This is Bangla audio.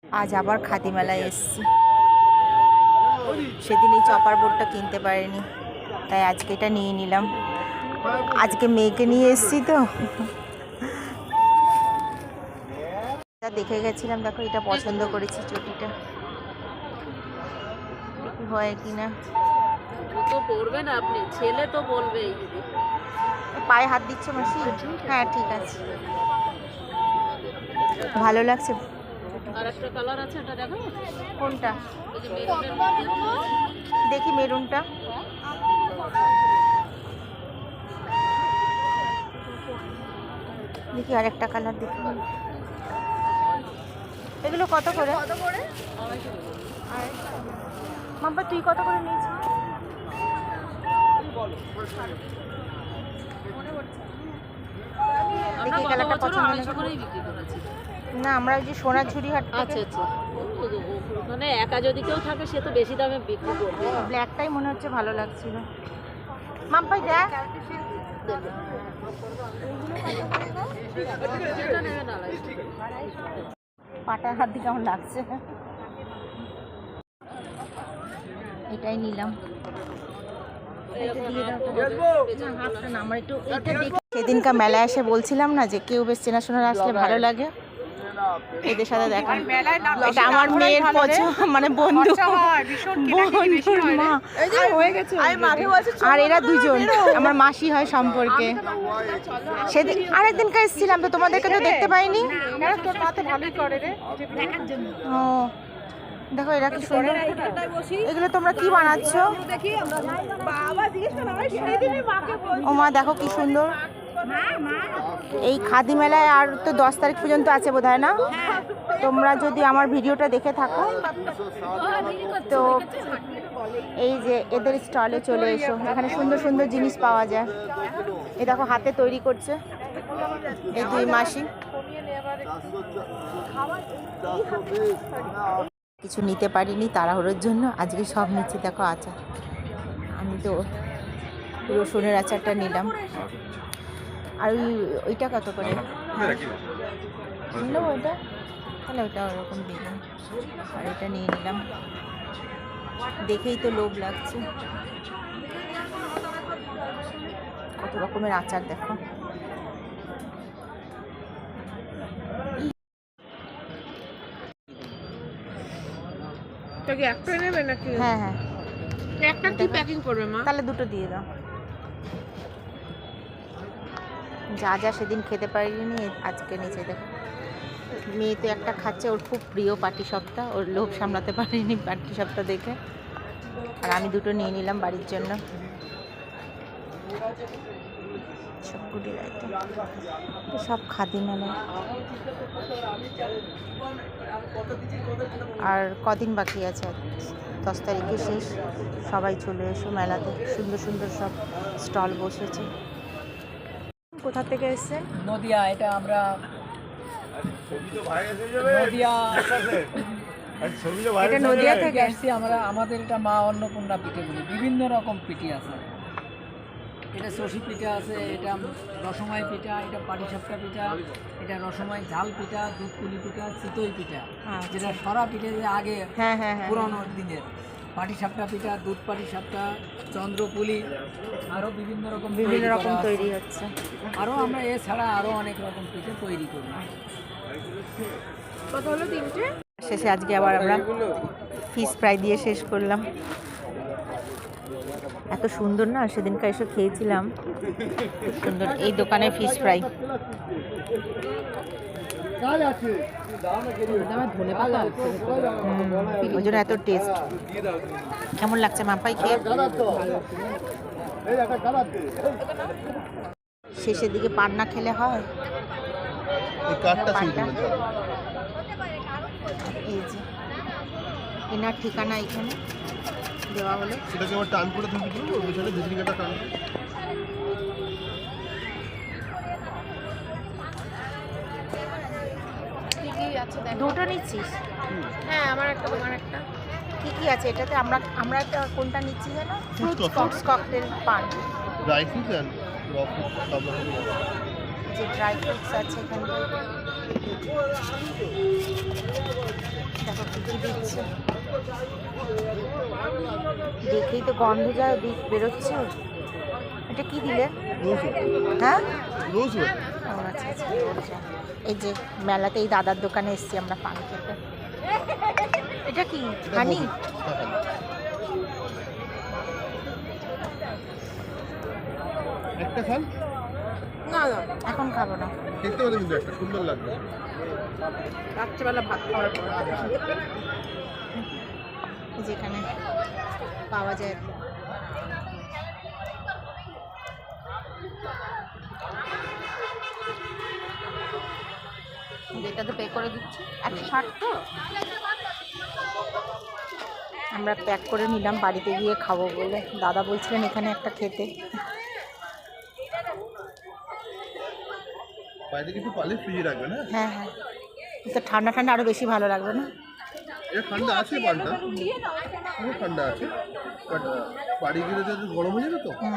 আজ আবার খাদি মেলায় এসেছি। সেদিন এই চপার বোর্ডটা কিনতে পারিনি, তাই আজকে এটা নিয়ে নিলাম। আজকে মেয়েকে নিয়ে এসেছি তো দেখে গেছিলাম। দেখো এটা পছন্দ করেছি, চটিটা হয় কিনা। তো পরবেন আপনি, ছেলে তো বলবেই। পায়ে হাত দিচ্ছে মাসি? হ্যাঁ ঠিক আছে, ভালো লাগছে। আর একটা কালার আছে, এটা দেখো। কোনটা? এই যে মেরুনের মধ্যে। দেখি মেরুনটা। দেখি আর একটা কালার দেখি। এগুলো কত করে? মাম্পা তুই কত করে নিয়েছিস? দেখি এই কালারটা পছন্দ না। আমরা ওই যে সোনাঝুরি হাট আচ্ছা আচ্ছা, ওখানে একা যদি কেউ থাকে সে তো বেশি দামে বিক্রি করবে। ব্ল্যাকটাই মনে হচ্ছে ভালো লাগছিল। মাম্পাই দেখ, পাটার হাত দিয়ে কেমন লাগছে। এটাই নিলাম। সেদিনকার মেলায় এসে বলছিলাম না যে কেউ বেশ চেনাশোনা আসলে ভালো লাগে, এদের সাথে দেখা। এটা আমার মেয়ের মানে বন্ধুর মা, আর এরা দুজন আমার মাসি হয় সম্পর্কে। সেদিন আরেকদিনকে এসেছিলাম তো, তোমাদেরকে তো দেখতে পাইনি। ও দেখো এরা কি সুন্দর। এগুলো তোমরা কি বানাচ্ছ? ও মা দেখো কি সুন্দর। এই খাদি মেলায় আর তো 10 তারিখ পর্যন্ত আছে বোধহয় না? তোমরা যদি আমার ভিডিওটা দেখে থাকো তো এই যে এদের স্টলে চলে এসো, এখানে সুন্দর সুন্দর জিনিস পাওয়া যায়। এই দেখো হাতে তৈরি করছে এই দুই মাসি। কিছু নিতে পারিনি তাড়াহুড়োর জন্য, আজকে সব নিচ্ছি। দেখো আচার, আমি তো রসুনের আচারটা নিলাম। আর ওইটা কত করে নিল ওইটা? তাহলে ওইটা ওরকম দিলাম। আর এটা নিয়ে নিলাম, দেখেই তো লোভ লাগছে। কত রকমের আচার দেখো। একটা নেবে নাকি? হ্যাঁ হ্যাঁ, একটা কি প্যাকিং করবে মা? তাহলে দুটো দিয়ে দাও। যা যা সেদিন খেতে পারিনি আজকে নিচে দেখো। মেয়ে তো একটা খাচ্ছে, ওর খুব প্রিয় পাটিসাপটা, ওর লোভ সামলাতে পারিনি পাটিসাপটা দেখে। আর আমি দুটো নিয়ে নিলাম বাড়ির জন্য। সব খাদি মেলা। আর কদিন বাকি আছে? 10 তারিখে শেষ। সবাই চলে এসো মেলাতে, সুন্দর সুন্দর সব স্টল বসেছে। কোথা থেকে এসছে? নদিয়া। এটা আমরা নদিয়া, এটা নদিয়া থেকে আসছি আমরা। আমাদের এটা মা অন্নপূর্ণা পিঠে বলি। বিভিন্ন রকম পিঠে আছে। এটা শশী পিঠা আছে, এটা রসমাই পিঠা, এটা পাটিসাপটা পিঠা, এটা রসমাই ঝাল পিঠা, দুধপুলি পিঠা, চিতই পিঠা, যেটা সরা পিঠে যে আগে পুরনো দিনের। পাটিসাপটা পিঠা, দুধ পাটিসাপটা, চন্দ্রপুলি, আরও বিভিন্ন রকম তৈরি হচ্ছে। আরও আমরা এছাড়া আরও অনেক রকম পিঠে তৈরি করি। কত হলো? 3টে। শেষে আজকে আবার আমরা ফিশ ফ্রাই দিয়ে শেষ করলাম। এত সুন্দর না, সেদিনকার এসে খেয়েছিলাম, খুব সুন্দর এই দোকানে ফিশ ফ্রাই। ওই জন্য এত টেস্ট। কেমন লাগছে মাম্পাই খেয়ে? শেষের দিকে পান না খেলে হয়? এই যে এনার ঠিকানা এখানে দেওয়া হলো। সেটাকে আবার টান করে তুমি দিও, ওর পেছনে ভিতরিকাটা টান। দুটো নিচ্ছিস? হ্যাঁ, আমার একটা, তোমার একটা। কি কি আছে এটাতে? আমরা একটা কোনটা নিচ্ছি জানো? ফ্রুটস ককটেল পান। ড্রাই ফ্রুটস এন্ড র ফ্রুটস সব রকমই আছে। যে ড্রাই ফ্রুটস আছে এখানে। কি দিচ্ছে দেখেই তো গন্ধ যায় বেরোচ্ছে। এটা কি দিলে? হ্যাঁ রোজ ও আচ্ছা আচ্ছা আচ্ছা। এই যে মেলাতে এই দাদার দোকানে এসেছি আমরা পান খেতে। এটা কি হানি? একটা খান, না না এখন খাবো না, দেখতে পাবেন কিন্তু একটা সুন্দর লাগবে। রাত্রেবেলা ভাত খাওয়ার পর যেখানে পাওয়া যায়। এটা তো পে করে দিচ্ছি 160 তো। আমরা প্যাক করে নিলাম বাড়িতে গিয়ে খাবো বলে। দাদা বলছিলেন এখানে একটা খেতে। বাইরে কিছু পালে ফ্রিজে রাখবেন। হ্যাঁ, হ্যাঁ হ্যাঁ, তো ঠান্ডা ঠান্ডা আরো বেশি ভালো লাগবে না? এটা ঠান্ডা আছে পানটা, পুরো ঠান্ডা আছে, বাট বাড়ি গেলে তো একটু গরম হয়ে যাবে তো। হুম।